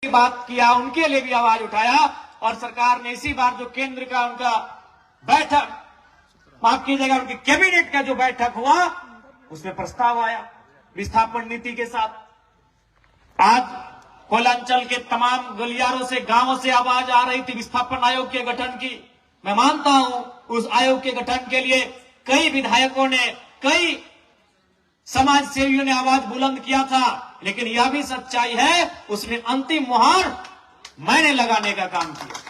बात किया, उनके लिए भी आवाज उठाया और सरकार ने इसी बार जो केंद्र का उनका बैठक, माफ कीजिएगा, उनकी कैबिनेट का जो बैठक हुआ उसमें प्रस्ताव आया विस्थापन नीति के साथ। आज कोयलांचल के तमाम गलियारों से, गांवों से आवाज आ रही थी विस्थापन आयोग के गठन की। मैं मानता हूं उस आयोग के गठन के लिए कई विधायकों ने, कई समाज सेवियों ने आवाज बुलंद किया था, लेकिन यह भी सच्चाई है उसने अंतिम मुहर मैंने लगाने का काम किया।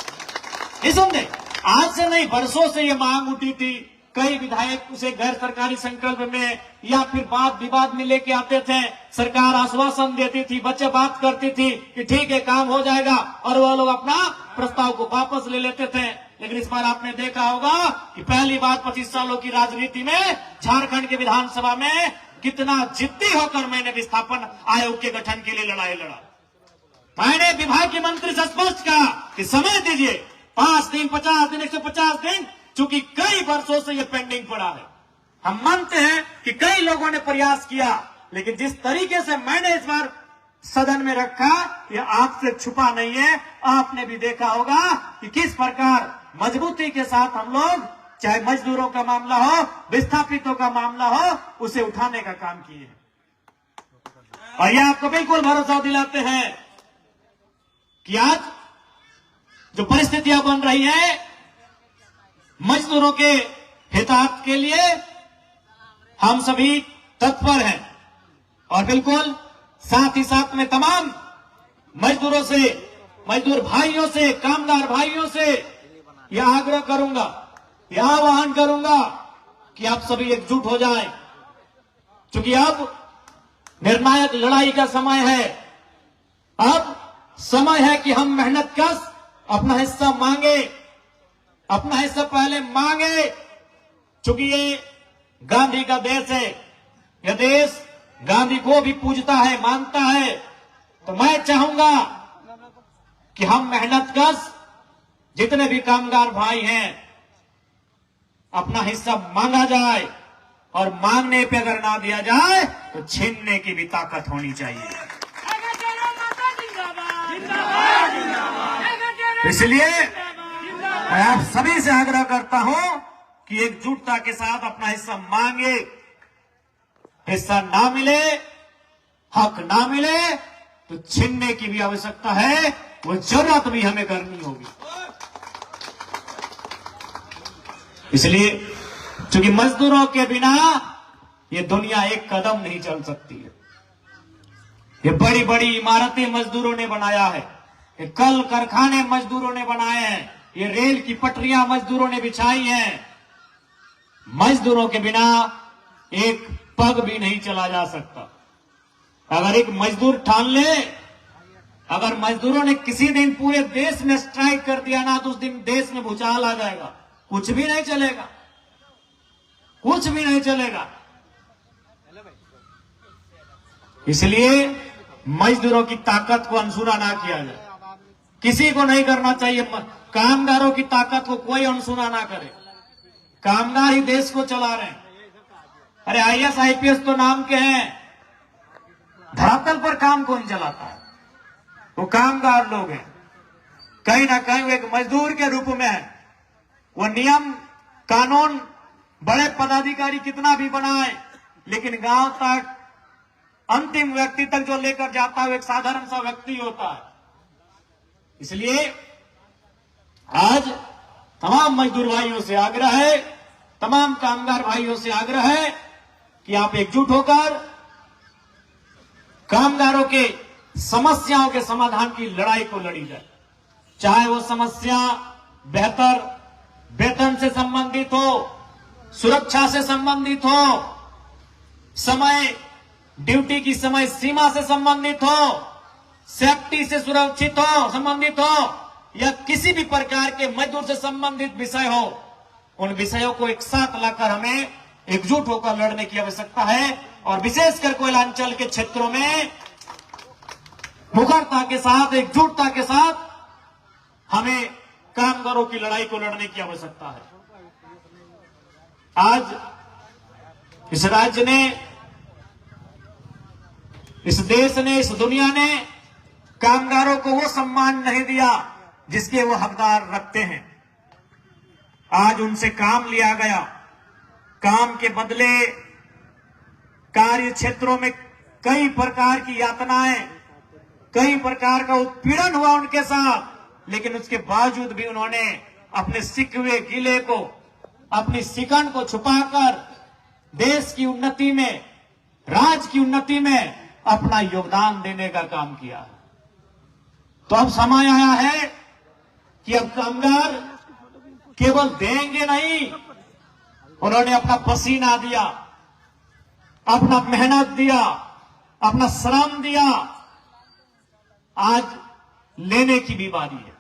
निसंदेह आज से नहीं, बरसों से यह मांग उठी थी। कई विधायक उसे गैर सरकारी संकल्प में या फिर वाद विवाद में लेके आते थे, सरकार आश्वासन देती थी, बच्चे बात करती थी कि ठीक है काम हो जाएगा, और वह लोग अपना प्रस्ताव को वापस ले लेते थे। लेकिन इस बार आपने देखा होगा कि पहली बार 25 सालों की राजनीति में झारखंड के विधानसभा में कितना जिद्दी होकर मैंने विस्थापन आयोग के गठन के लिए लड़ाई लड़ा। मैंने विभाग के मंत्री से स्पष्ट कहा कि समय दीजिए, 5 दिन, 50 दिन, 150 दिन, चूंकि कई वर्षों से यह पेंडिंग पड़ा है। हम मानते हैं कि कई लोगों ने प्रयास किया, लेकिन जिस तरीके से मैंने इस बार सदन में रखा यह आपसे छुपा नहीं है। आपने भी देखा होगा कि किस प्रकार मजबूती के साथ हम लोग, चाहे मजदूरों का मामला हो, विस्थापितों का मामला हो, उसे उठाने का काम किए हैं। और यह आपको बिल्कुल भरोसा दिलाते हैं कि आज जो परिस्थितियां बन रही है मजदूरों के हितार्थ के लिए, हम सभी तत्पर हैं। और बिल्कुल साथ ही साथ में तमाम मजदूरों से, मजदूर भाइयों से, कामगार भाइयों से यह आग्रह करूंगा, यह आह्वान करूंगा कि आप सभी एकजुट हो जाएं, क्योंकि अब निर्णायक लड़ाई का समय है। अब समय है कि हम मेहनत कश अपना हिस्सा मांगे, अपना हिस्सा पहले मांगे, क्योंकि ये गांधी का देश है। यह देश गांधी को भी पूजता है, मानता है। तो मैं चाहूंगा कि हम मेहनत कश जितने भी कामगार भाई हैं अपना हिस्सा मांगा जाए, और मांगने पे अगर ना दिया जाए तो छीनने की भी ताकत होनी चाहिए। इसलिए मैं आप सभी से आग्रह करता हूं कि एकजुटता के साथ अपना हिस्सा मांगे। हिस्सा ना मिले, हक ना मिले तो छीनने की भी आवश्यकता है, वो जरूरत भी हमें करनी होगी। इसलिए क्योंकि मजदूरों के बिना ये दुनिया एक कदम नहीं चल सकती है। ये बड़ी बड़ी इमारतें मजदूरों ने बनाया है, ये कल कारखाने मजदूरों ने बनाए हैं, ये रेल की पटरियां मजदूरों ने बिछाई हैं। मजदूरों के बिना एक पग भी नहीं चला जा सकता। अगर एक मजदूर ठान ले, अगर मजदूरों ने किसी दिन पूरे देश में स्ट्राइक कर दिया ना, तो उस दिन देश में भूचाल आ जाएगा, कुछ भी नहीं चलेगा, कुछ भी नहीं चलेगा। इसलिए मजदूरों की ताकत को अनसुना ना किया जाए, किसी को नहीं करना चाहिए। कामगारों की ताकत को कोई अनसुना ना करे। कामगार ही देश को चला रहे हैं। अरे IAS IPS तो नाम के हैं, धरातल पर काम कौन चलाता है? वो कामगार लोग हैं। कहीं ना कहीं वो एक मजदूर के रूप में है। वो नियम कानून बड़े पदाधिकारी कितना भी बनाए, लेकिन गांव तक, अंतिम व्यक्ति तक जो लेकर जाता है वो एक साधारण सा व्यक्ति होता है। इसलिए आज तमाम मजदूर भाइयों से आग्रह है, तमाम कामगार भाइयों से आग्रह है कि आप एकजुट होकर कामगारों के समस्याओं के समाधान की लड़ाई को लड़ी जाए। चाहे वो समस्या बेहतर वेतन से संबंधित हो, सुरक्षा से संबंधित हो, समय ड्यूटी की समय सीमा से संबंधित हो, सेफ्टी से सुरक्षित हो, संबंधित हो, या किसी भी प्रकार के मजदूर से संबंधित विषय हो, उन विषयों को एक साथ लाकर हमें एकजुट होकर लड़ने की आवश्यकता है। और विशेषकर कोयलांचल के क्षेत्रों में मुखरता के साथ, एकजुटता के साथ हमें कामगारों की लड़ाई को लड़ने की आवश्यकता है। आज इस राज्य ने, इस देश ने, इस दुनिया ने कामगारों को वो सम्मान नहीं दिया जिसके वो हकदार रखते हैं। आज उनसे काम लिया गया, काम के बदले कार्य क्षेत्रों में कई प्रकार की यातनाएं, कई प्रकार का उत्पीड़न हुआ उनके साथ, लेकिन उसके बावजूद भी उन्होंने अपने सिकवे गिले को, अपनी सिकन को छुपाकर देश की उन्नति में, राज्य की उन्नति में अपना योगदान देने का काम किया। तो अब समय आया है कि अब कामगार केवल देंगे नहीं, उन्होंने अपना पसीना दिया, अपना मेहनत दिया, अपना श्रम दिया, आज लेने की भी बारी है।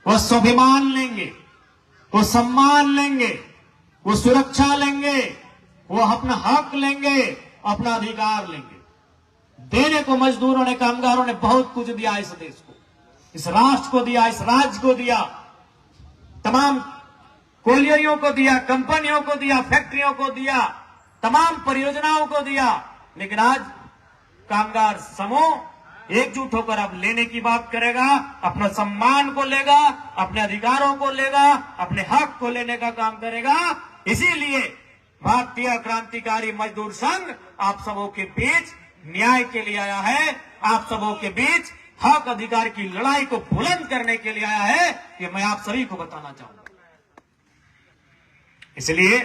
वो स्वाभिमान लेंगे, वो सम्मान लेंगे, वो सुरक्षा लेंगे, वो अपना हक लेंगे, अपना अधिकार लेंगे। देने को मजदूरों ने, कामगारों ने बहुत कुछ दिया इस देश को, इस राष्ट्र को दिया, इस राज्य को दिया, तमाम कोलियों को दिया, कंपनियों को दिया, फैक्ट्रियों को दिया, तमाम परियोजनाओं को दिया। लेकिन आज कामगार समूह एकजुट होकर अब लेने की बात करेगा, अपना सम्मान को लेगा, अपने अधिकारों को लेगा, अपने हक को लेने का काम करेगा। इसीलिए भारतीय क्रांतिकारी मजदूर संघ आप सबों के बीच न्याय के लिए आया है, आप सबों के बीच हक अधिकार की लड़ाई को बुलंद करने के लिए आया है, ये मैं आप सभी को बताना चाहूंगा। इसलिए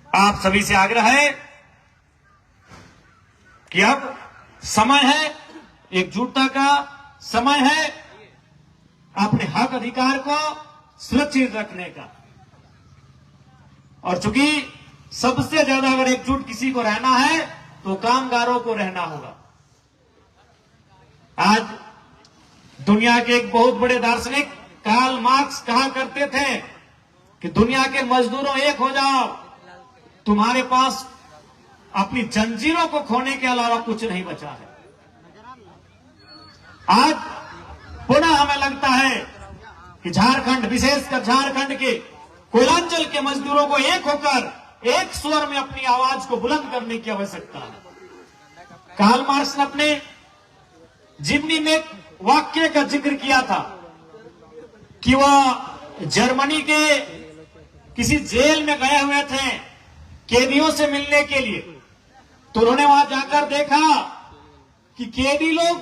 आप सभी से आग्रह है कि अब समय है, एकजुटता का समय है, अपने हक अधिकार को सुरक्षित रखने का। और चूंकि सबसे ज्यादा अगर एकजुट किसी को रहना है तो कामगारों को रहना होगा। आज दुनिया के एक बहुत बड़े दार्शनिक कार्ल मार्क्स कहा करते थे कि दुनिया के मजदूरों एक हो जाओ, तुम्हारे पास अपनी जंजीरों को खोने के अलावा कुछ नहीं बचा है। आज पुनः हमें लगता है कि झारखंड, विशेषकर झारखंड के कोयलांचल के मजदूरों को एक होकर एक स्वर में अपनी आवाज को बुलंद करने की आवश्यकता है। कार्ल मार्क्स ने अपने जीवनी में एक वाक्य का जिक्र किया था कि वह जर्मनी के किसी जेल में गए हुए थे कैदियों से मिलने के लिए। तो उन्होंने वहां जाकर देखा कि कैदी लोग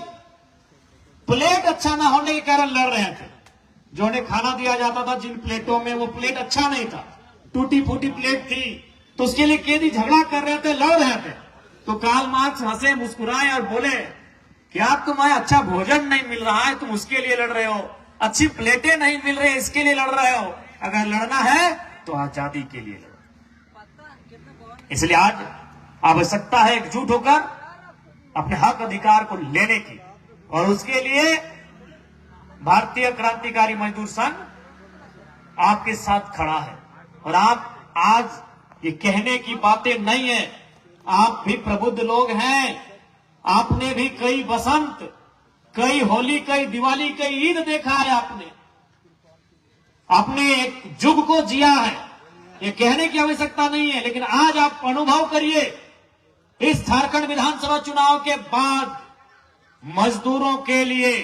प्लेट अच्छा ना होने के कारण लड़ रहे थे। जो उन्हें खाना दिया जाता था जिन प्लेटों में, वो प्लेट अच्छा नहीं था, टूटी फूटी प्लेट थी, तो उसके लिए कैदी झगड़ा कर रहे थे, लड़ रहे थे। तो कार्ल मार्क्स हंसे, मुस्कुराए और बोले कि आप, तुम्हें अच्छा भोजन नहीं मिल रहा है, तुम उसके लिए लड़ रहे हो, अच्छी प्लेटें नहीं मिल रही, इसके लिए लड़ रहे हो। अगर लड़ना है तो आजादी के लिए लड़ो। इसलिए आज आवश्यकता है एकजुट होकर अपने हक अधिकार को लेने की, और उसके लिए भारतीय क्रांतिकारी मजदूर संघ आपके साथ खड़ा है। और आप आज ये कहने की बातें नहीं है, आप भी प्रबुद्ध लोग हैं, आपने भी कई बसंत, कई होली, कई दिवाली, कई ईद देखा है, आपने एक युग को जिया है। ये कहने की आवश्यकता नहीं है, लेकिन आज आप अनुभव करिए, इस झारखंड विधानसभा चुनाव के बाद मजदूरों के लिए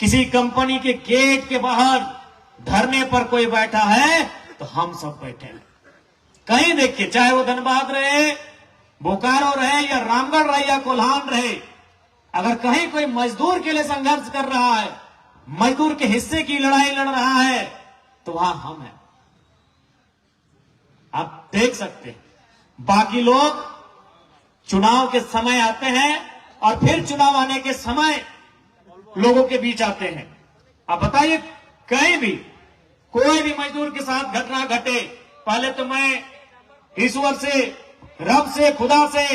किसी कंपनी के गेट के बाहर धरने पर कोई बैठा है तो हम सब बैठे हैं। कहीं देखिए, चाहे वो धनबाद रहे, बोकारो रहे, या रामगढ़ रहे, या कोल्हान रहे, अगर कहीं कोई मजदूर के लिए संघर्ष कर रहा है, मजदूर के हिस्से की लड़ाई लड़ रहा है, तो वहां हम हैं। आप देख सकते हैं, बाकी लोग चुनाव के समय आते हैं और फिर चुनाव आने के समय लोगों के बीच आते हैं। आप बताइए, कहीं भी कोई भी मजदूर के साथ घटना घटे, पहले तो मैं ईश्वर से, रब से, खुदा से,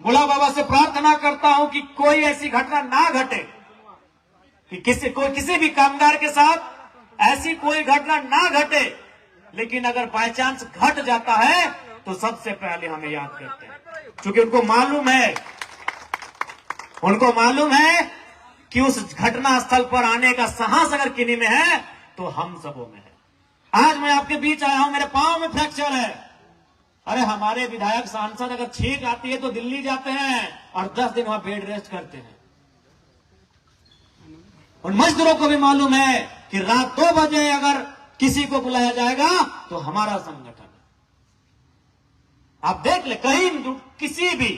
बुढ़ा बाबा से प्रार्थना करता हूं कि कोई ऐसी घटना ना घटे, कि किसी भी कामगार के साथ ऐसी कोई घटना ना घटे। लेकिन अगर बाय चांस घट जाता है तो सबसे पहले हमें याद करते हैं, क्योंकि उनको मालूम है कि उस घटना स्थल पर आने का साहस अगर किन्हीं में है तो हम सबों में है। आज मैं आपके बीच आया हूं, मेरे पांव में फ्रैक्चर है। अरे हमारे विधायक सांसद अगर छींक आती है तो दिल्ली जाते हैं और 10 दिन वहां बेड रेस्ट करते हैं। उन मजदूरों को भी मालूम है कि रात 2 बजे अगर किसी को बुलाया जाएगा तो हमारा संगठन है। आप देख ले, कहीं किसी भी,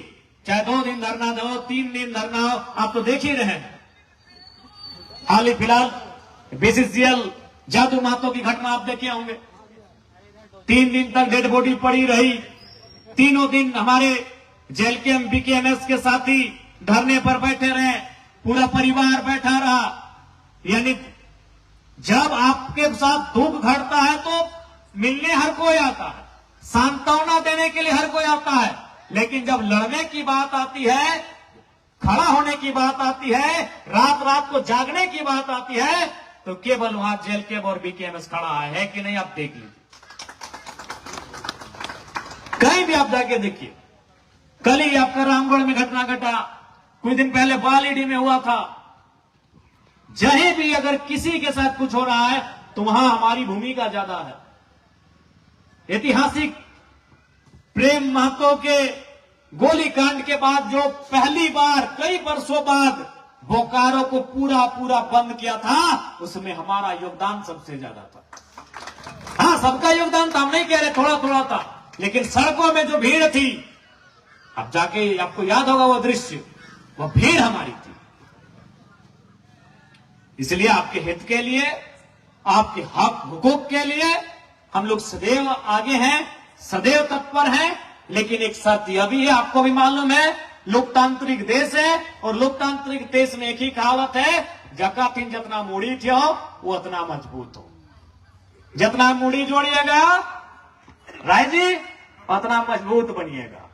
चाहे 2 दिन धरना दो, 3 दिन धरना हो, आप तो देख ही रहे हैं। हाल ही फिलहाल बीसीसीएल जादू महतो की घटना आप देखे होंगे। 3 दिन तक डेड बॉडी पड़ी रही। तीनों दिन हमारे जेएलकेएम बीकेएमएस के साथी धरने पर बैठे रहे, पूरा परिवार बैठा रहा। यानी जब आपके साथ दुख घटता है तो मिलने हर कोई आता है, सांत्वना देने के लिए हर कोई आता है, लेकिन जब लड़ने की बात आती है, खड़ा होने की बात आती है, रात रात को जागने की बात आती है, तो केवल वहां जेएलकेएम और बीकेएमएस खड़ा है कि नहीं, आप देख लीजिए। कहीं भी आप जाके देखिए। कल ही आपका रामगढ़ में घटना घटा, कुछ दिन पहले बालीडी में हुआ था। जहीं भी अगर किसी के साथ कुछ हो रहा है तो वहां हमारी भूमिका ज्यादा है। ऐतिहासिक प्रेम महतो के गोलीकांड के बाद जो पहली बार कई वर्षों बाद बोकारो को पूरा पूरा बंद किया था, उसमें हमारा योगदान सबसे ज्यादा था। हाँ, सबका योगदान था, हम नहीं कह रहे थोड़ा थोड़ा था, लेकिन सड़कों में जो भीड़ थी, अब जाके आपको याद होगा वो दृश्य, वो भीड़ हमारी थी। इसलिए आपके हित के लिए, आपके हक हुकूक के लिए हम लोग सदैव आगे हैं, सदैव तत्पर हैं। लेकिन एक शर्त यह भी है, आपको भी मालूम है, लोकतांत्रिक देश है, और लोकतांत्रिक देश में एक ही कहावत है, जका थिन जितना मूड़ी थी हो वो उतना मजबूत हो। जितना मूड़ी जोड़िएगा राय जी, उतना मजबूत बनिएगा।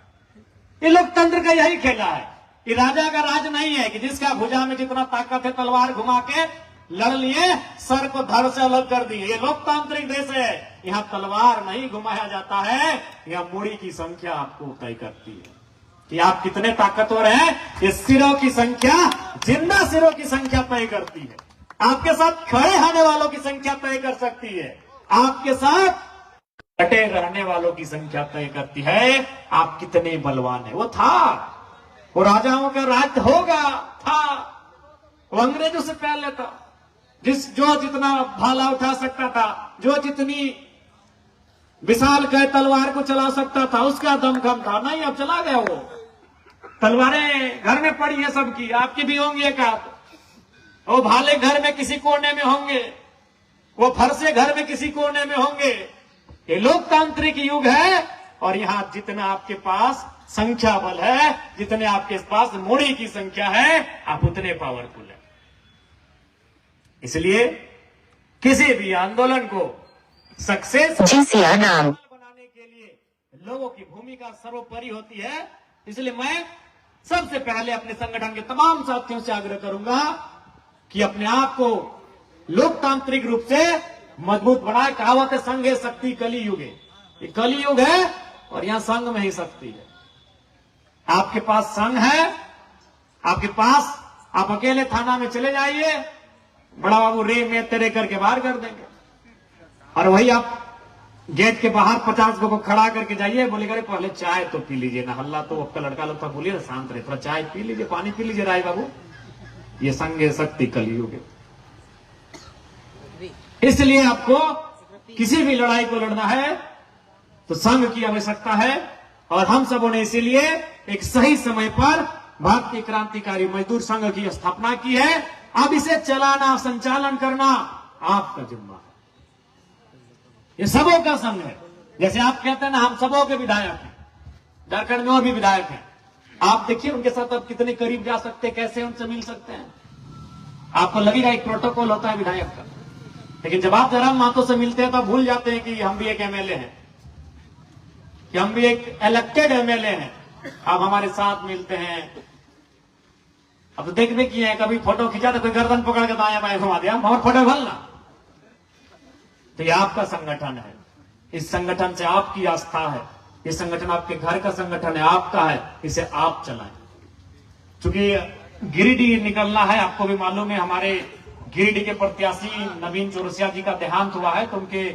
ये लोकतंत्र का यही खेला है। ये राजा का राज नहीं है कि जिसका भुजा में जितना ताकत है तलवार घुमा के लड़ लिए, सर को धड़ से अलग कर दिए। ये लोकतांत्रिक देश है, यहाँ तलवार नहीं घुमाया जाता है, यहाँ मूड़ी की संख्या आपको तय करती है कि आप कितने ताकतवर हैं। ये सिरों की संख्या, जिंदा सिरों की संख्या तय करती है। आपके साथ खड़े होने वालों की संख्या तय कर सकती है, आपके साथ डटे रहने वालों की संख्या तय करती है आप कितने बलवान है। वो था, वो राजाओं का राज होगा था, वो अंग्रेजों से पहले था। जो जितना भाला उठा सकता था, जो जितनी विशाल कह तलवार को चला सकता था, उसका दमखम था। नहीं, अब चला गया वो। तलवारें घर में पड़ी है सबकी, आपकी भी होंगी एक आध। वो भाले घर में किसी कोने में होंगे, वो फरसे घर में किसी कोने में होंगे। ये लोकतांत्रिक युग है, और यहां जितना आपके पास संख्या बल है, जितने आपके पास मूड़ी की संख्या है, आप उतने पावरफुल है। इसलिए किसी भी आंदोलन को सक्सेस बनाने के लिए लोगों की भूमिका सर्वोपरि होती है। इसलिए मैं सबसे पहले अपने संगठन के तमाम साथियों से आग्रह करूंगा कि अपने आप को लोकतांत्रिक रूप से मजबूत बनाए। कहावत है, संघ है शक्ति कली युग है। ये कली युग है और यहां संघ में ही शक्ति है। आपके पास संघ है, आपके पास, आप अकेले थाना में चले जाइए, बड़ा बाबू रे में तेरे करके बाहर कर देंगे। और वही आप गेट के बाहर 50 को खड़ा करके जाइए, बोलेगा पहले चाय तो पी लीजिए ना, हल्ला तो आपका लड़का लोग था, बोलिए ना शांत रहे, थोड़ा चाय पी लीजिए, पानी पी लीजिए राय बाबू। ये संघ है शक्ति कलयुग है। इसलिए आपको किसी भी लड़ाई को लड़ना है तो संघ की आवश्यकता है, और हम सबों ने इसीलिए एक सही समय पर भारतीय क्रांतिकारी मजदूर संघ की स्थापना की है। अब इसे चलाना, संचालन करना आपका जिम्मा है। ये सबों का संघ है। जैसे आप कहते हैं ना, हम सबों के विधायक हैं, झारखंड में और भी विधायक हैं। आप देखिए उनके साथ आप कितने करीब जा सकते हैं, कैसे उनसे मिल सकते हैं। आपको लगेगा एक प्रोटोकॉल होता है विधायक का, लेकिन जब आप जयराम महतो से मिलते हैं तो भूल जाते हैं कि हम भी एक एमएलए हैं, कि हम भी एक इलेक्टेड एमएलए हैं। आप हमारे साथ मिलते हैं। अब तो देखने की है, कभी फोटो खींचा तो कोई गर्दन पकड़ के दाया बाएं घुमा दिया, और फोटो भरना। तो ये आपका संगठन है, इस संगठन से आपकी आस्था है, ये संगठन आपके घर का संगठन है, आपका है, इसे आप चलाएं। क्योंकि गिरिडीह निकलना है, आपको भी मालूम है, हमारे गिरिडीह के प्रत्याशी नवीन चौरसिया जी का देहांत हुआ है, तो उनके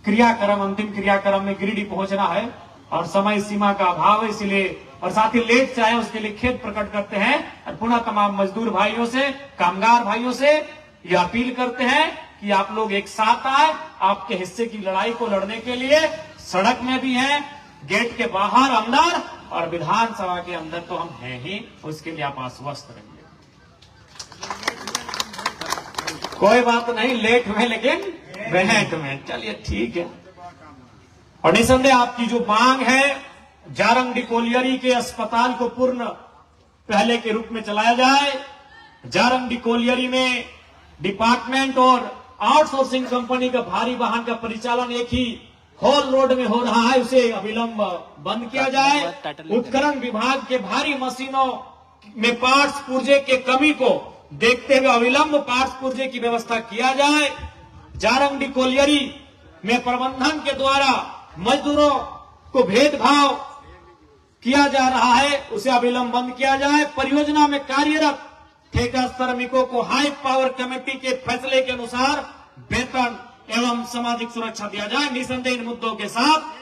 क्रियाक्रम, अंतिम क्रियाक्रम में गिरिडीह पहुंचना है और समय सीमा का अभाव है, इसलिए और साथ ही लेट चाहे उसके लिए खेद प्रकट करते हैं और पुनः तमाम मजदूर भाइयों से, कामगार भाइयों से ये अपील करते हैं कि आप लोग एक साथ आए, आपके हिस्से की लड़ाई को लड़ने के लिए सड़क में भी हैं, गेट के बाहर अंदर और विधानसभा के अंदर तो हम हैं ही, उसके लिए आप आश्वस्त रहिए। कोई बात नहीं, लेट में लेकिन भेंट में, चलिए ठीक है। और निसंदेह आपकी जो मांग है जारंग कोलियरी के अस्पताल को पूर्ण पहले के रूप में चलाया जाए, जारंग कोलियरी में डिपार्टमेंट और आउटसोर्सिंग कंपनी का भारी वाहन का परिचालन एक ही हॉल रोड में हो रहा है, उसे अविलंब बंद किया जाए। उपकरण विभाग के भारी मशीनों में पार्ट्स पुर्जे के कमी को देखते हुए अविलंब पार्ट्स पुर्जे की व्यवस्था किया जाए। जारंग कोलियरी में प्रबंधन के द्वारा मजदूरों को भेदभाव किया जा रहा है, उसे अविलंब बंद किया जाए। परियोजना में कार्यरत ठेका श्रमिकों को हाई पावर कमेटी के फैसले के अनुसार वेतन एवं सामाजिक सुरक्षा दिया जाए। निसंदेह इन मुद्दों के साथ